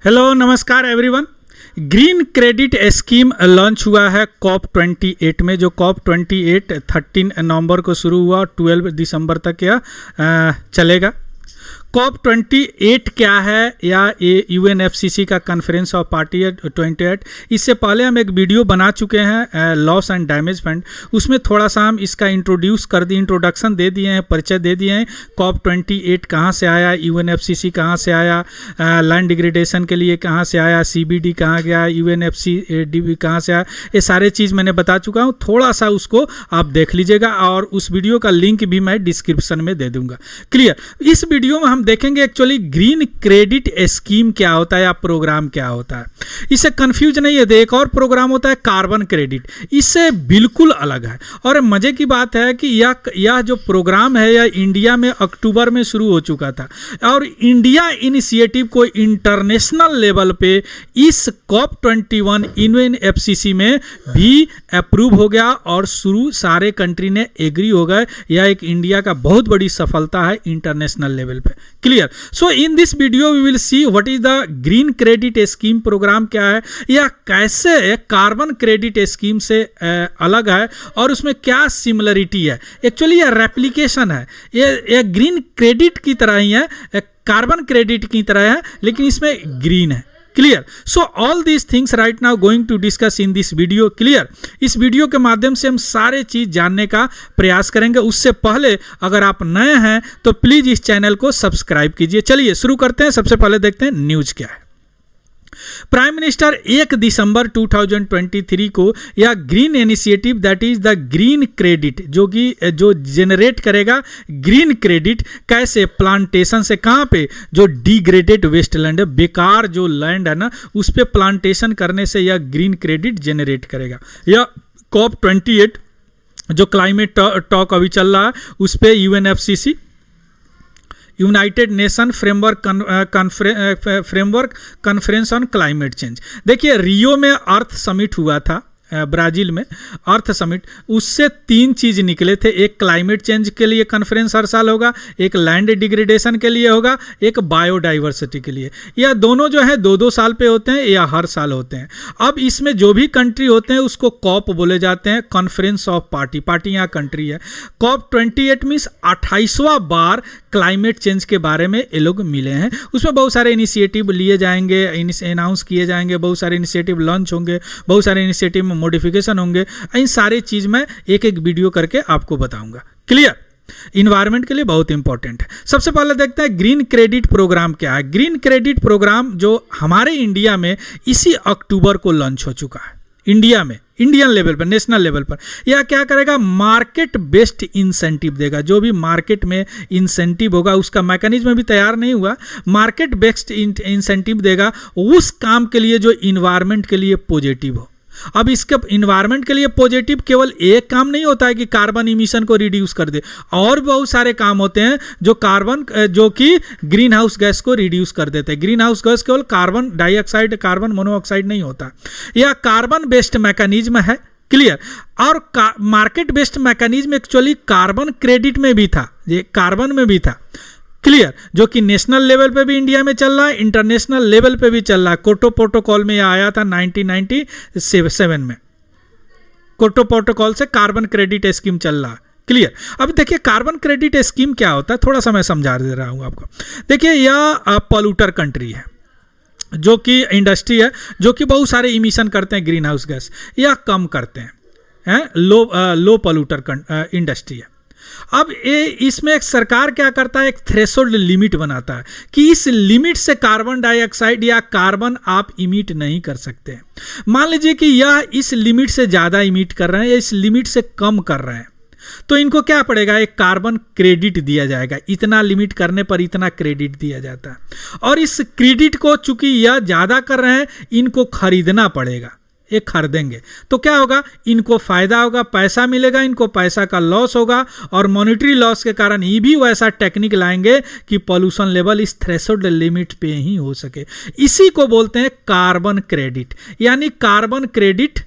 Hello नमस्कार everyone. Green credit scheme launch हुआ है COP 28 में, जो COP 28 13 नवंबर को शुरू हुआ, 12 दिसंबर तक यह चलेगा। COP 28 क्या है, या ये UNFCCC का कॉन्फ्रेंस ऑफ पार्टी है 28। इससे पहले हम एक वीडियो बना चुके हैं लॉस एंड डैमेज फंड, उसमें थोड़ा सा हम इसका इंट्रोडक्शन दे दिए हैं, परिचय दे दिए हैं। COP 28 कहाँ से आया, UNFCCC कहाँ से आया, लैंड डिग्रेडेशन के लिए कहाँ से आया, CBD कहाँ गया, UNFCCC कहाँ से आया, ये सारे चीज़ मैंने बता चुका हूँ। थोड़ा सा उसको आप देख लीजिएगा और उस वीडियो का लिंक भी मैं डिस्क्रिप्शन में दे दूँगा। क्लियर। इस वीडियो में हम देखेंगे एक्चुअली ग्रीन क्रेडिट स्कीम क्या होता है या प्रोग्राम क्या होता है। इससे कंफ्यूज नहीं है। एक और प्रोग्राम होता है कार्बन क्रेडिट, इससे बिल्कुल अलग है। और मजे की बात है कि यह जो प्रोग्राम है यह इंडिया में अक्टूबर में शुरू हो चुका था, और इंडिया इनिशिएटिव को इंटरनेशनल लेवल पे इस COP 21 UNFCCC में भी अप्रूव हो गया और शुरू सारे कंट्री ने एग्री हो गए। यह एक इंडिया का बहुत बड़ी सफलता है इंटरनेशनल लेवल पे। Clear. So in this video we will see what is the green credit scheme programme क्या है, या कैसे कार्बन क्रेडिट स्कीम से अलग है और उसमें क्या सिमिलरिटी है। एक्चुअली यह रेप्लिकेशन है, ये ग्रीन क्रेडिट की तरह ही है, कार्बन क्रेडिट की तरह है, लेकिन इसमें ग्रीन है। Clear. So all these things right now going to discuss in this video. Clear. इस वीडियो के माध्यम से हम सारे चीज जानने का प्रयास करेंगे। उससे पहले अगर आप नए हैं तो प्लीज इस चैनल को सब्सक्राइब कीजिए। चलिए शुरू करते हैं। सबसे पहले देखते हैं न्यूज क्या है। प्राइम मिनिस्टर 1 दिसंबर 2023 को यह green initiative that is the green credit जो जनरेट करेगा ग्रीन क्रेडिट, कैसे प्लांटेशन से, कहाँ पे, जो डिग्रेडेड वेस्टलैंड है, बेकार जो लैंड है ना, उस पे प्लांटेशन करने से यह ग्रीन क्रेडिट जनरेट करेगा। यह COP 28 जो क्लाइमेट टॉक अभी चल रहा है उस पे UNFCCC United nation framework conference on climate change. देखिए रियो में अर्थ समिट हुआ था, ब्राज़ील में अर्थ समिट, उससे 3 चीज़ निकले थे। एक क्लाइमेट चेंज के लिए कॉन्फ्रेंस हर साल होगा, एक लैंड डिग्रेडेशन के लिए होगा, एक बायोडाइवर्सिटी के लिए। यह दोनों जो है 2-2 साल पे होते हैं या हर साल होते हैं। अब इसमें जो भी कंट्री होते हैं उसको COP बोले जाते हैं, कॉन्फ्रेंस ऑफ पार्टी यहाँ कंट्री है। COP 28 मीन्स 28वां बार क्लाइमेट चेंज के बारे में ये लोग मिले हैं। उसमें बहुत सारे इनिशिएटिव लिए जाएंगे, अनाउंस किए जाएंगे, बहुत सारे इनिशिएटिव लॉन्च होंगे, बहुत सारे इनिशिएटिव में मॉडिफिकेशन होंगे। इन सारी चीज़ मैं एक एक वीडियो करके आपको बताऊंगा। क्लियर। इन्वायरमेंट के लिए बहुत इंपॉर्टेंट है। सबसे पहले देखते हैं ग्रीन क्रेडिट प्रोग्राम क्या है। ग्रीन क्रेडिट प्रोग्राम जो हमारे इंडिया में इसी अक्टूबर को लॉन्च हो चुका है, इंडिया में, इंडियन लेवल पर, नेशनल लेवल पर। यह क्या करेगा, मार्केट बेस्ड इंसेंटिव देगा। जो भी मार्केट में इंसेंटिव होगा, उसका मैकेनिज्म भी तैयार नहीं हुआ, मार्केट बेस्ड इंसेंटिव देगा उस काम के लिए जो इन्वायरमेंट के लिए पॉजिटिव हो। अब इसके इन्वायरमेंट के लिए पॉजिटिव केवल एक काम नहीं होता है कि कार्बन इमिशन को रिड्यूस कर दे, और बहुत सारे काम होते हैं जो कि ग्रीन हाउस गैस को रिड्यूस कर देते हैं। ग्रीन हाउस गैस केवल कार्बन डाइऑक्साइड, कार्बन मोनोऑक्साइड नहीं होता, यह कार्बन बेस्ड मैकेनिज्म है। क्लियर। और market based mechanism actually carbon credit में भी था, ये कार्बन में भी था। क्लियर। जो कि नेशनल लेवल पे भी इंडिया में चल रहा है, इंटरनेशनल लेवल पे भी चल रहा है। क्योटो प्रोटोकॉल में यह आया था 1997 में। क्योटो प्रोटोकॉल से कार्बन क्रेडिट स्कीम चल रहा है। क्लियर। अब देखिए कार्बन क्रेडिट स्कीम क्या होता है, थोड़ा सा मैं समझा दे रहा हूँ आपको। देखिए यह पॉल्यूटर कंट्री है, जो कि इंडस्ट्री है, जो कि बहुत सारे इमिशन करते हैं ग्रीन हाउस गैस, या कम करते हैं, लो पॉल्यूटर इंडस्ट्री है। अब इसमें एक सरकार क्या करता है, एक थ्रेशोल्ड लिमिट बनाता है कि इस लिमिट से कार्बन डाइऑक्साइड या कार्बन आप इमिट नहीं कर सकते। मान लीजिए कि यह इस लिमिट से ज़्यादा इमिट कर रहे हैं या इस लिमिट से कम कर रहे हैं, तो इनको क्या पड़ेगा, एक कार्बन क्रेडिट दिया जाएगा। इतना लिमिट करने पर इतना क्रेडिट दिया जाता है, और इस क्रेडिट को चूंकि यह ज़्यादा कर रहे हैं, इनको खरीदना पड़ेगा। ये खरीदेंगे तो क्या होगा, इनको फायदा होगा, पैसा मिलेगा, इनको पैसा का लॉस होगा, और मॉनिटरी लॉस के कारण ये भी वैसा टेक्निक लाएंगे कि पॉल्यूशन लेवल इस थ्रेशोल्ड लिमिट पे ही हो सके। इसी को बोलते हैं कार्बन क्रेडिट, यानी कार्बन क्रेडिट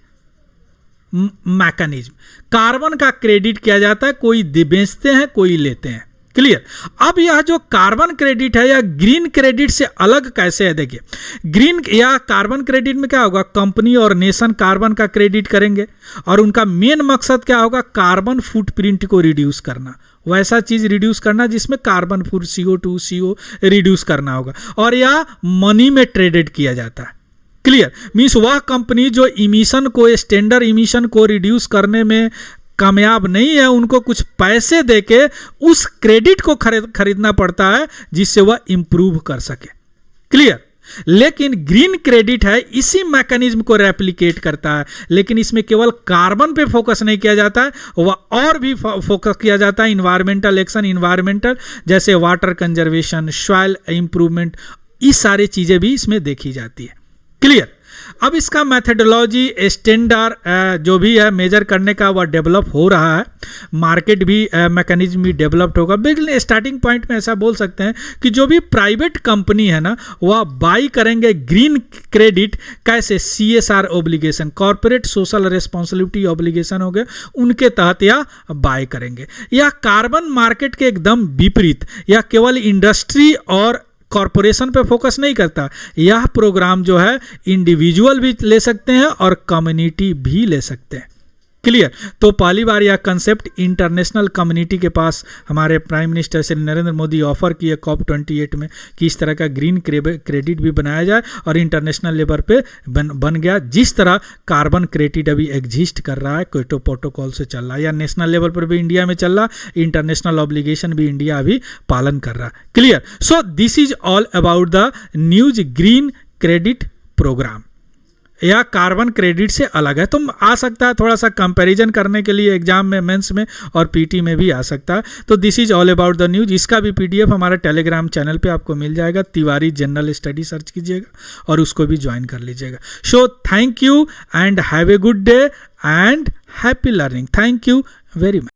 मैकेनिज्म। कार्बन का क्रेडिट किया जाता है, कोई बेचते हैं कोई लेते हैं। क्लियर। अब यह जो कार्बन क्रेडिट है या ग्रीन क्रेडिट से अलग कैसे है, देखिए ग्रीन या कार्बन क्रेडिट में क्या होगा, कंपनी और नेशन कार्बन का क्रेडिट करेंगे और उनका मेन मकसद क्या होगा, कार्बन फुटप्रिंट को रिड्यूस करना, वैसा चीज रिड्यूस करना जिसमें carbon foot CO2 CO reduce करना होगा, और यह मनी में ट्रेडेड किया जाता है। क्लियर, मीन्स वह कंपनी जो इमिशन को, स्टैंडर्ड इमिशन को रिड्यूस करने में कामयाब नहीं है, उनको कुछ पैसे देके उस क्रेडिट को खरीदना पड़ता है जिससे वह इंप्रूव कर सके। क्लियर। लेकिन ग्रीन क्रेडिट है इसी मैकेनिज्म को रेप्लिकेट करता है, लेकिन इसमें केवल कार्बन पे फोकस नहीं किया जाता है, वह और भी फोकस किया जाता है इन्वायरमेंटल एक्शन, इन्वायरमेंटल जैसे वाटर कंजर्वेशन, सॉइल इंप्रूवमेंट, ये सारी चीजें भी इसमें देखी जाती है। क्लियर। अब इसका मेथडोलॉजी, स्टैंडर्ड जो भी है मेजर करने का वह डेवलप हो रहा है, मार्केट भी मैकेनिज्म भी डेवलप्ड होगा। बिल्कुल स्टार्टिंग पॉइंट में ऐसा बोल सकते हैं कि जो भी प्राइवेट कंपनी है ना वह बाई करेंगे ग्रीन क्रेडिट, कैसे, CSR obligation, corporate social responsibility obligation हो गए, उनके तहत यह बाय करेंगे। यह कार्बन मार्केट के एकदम विपरीत, यह केवल इंडस्ट्री और कॉरपोरेशन पे फोकस नहीं करता, यह प्रोग्राम जो है इंडिविजुअल भी ले सकते हैं और कम्युनिटी भी ले सकते हैं। क्लियर। तो पहली बार यह कंसेप्ट इंटरनेशनल कम्युनिटी के पास हमारे prime minister Shri Narendra Modi offer किए COP28 में कि इस तरह का ग्रीन क्रेडिट भी बनाया जाए, और इंटरनेशनल लेवल पे बन गया। जिस तरह कार्बन क्रेडिट अभी एग्जिस्ट कर रहा है, क्योटो प्रोटोकॉल से चल रहा है, या नेशनल लेवल पर भी इंडिया में चल रहा, इंटरनेशनल ऑब्लिगेशन भी इंडिया अभी पालन कर रहा है। Clear. So this is all about the news green credit programme, या कार्बन क्रेडिट से अलग है। तो आ सकता है थोड़ा सा कंपैरिजन करने के लिए एग्जाम में, मेंस में और पीटी में भी आ सकता है। तो this is all about the news. इसका भी PDF हमारे टेलीग्राम चैनल पे आपको मिल जाएगा, तिवारी जनरल स्टडी सर्च कीजिएगा और उसको भी ज्वाइन कर लीजिएगा। So thank you and have a good day and happy learning. Thank you very much.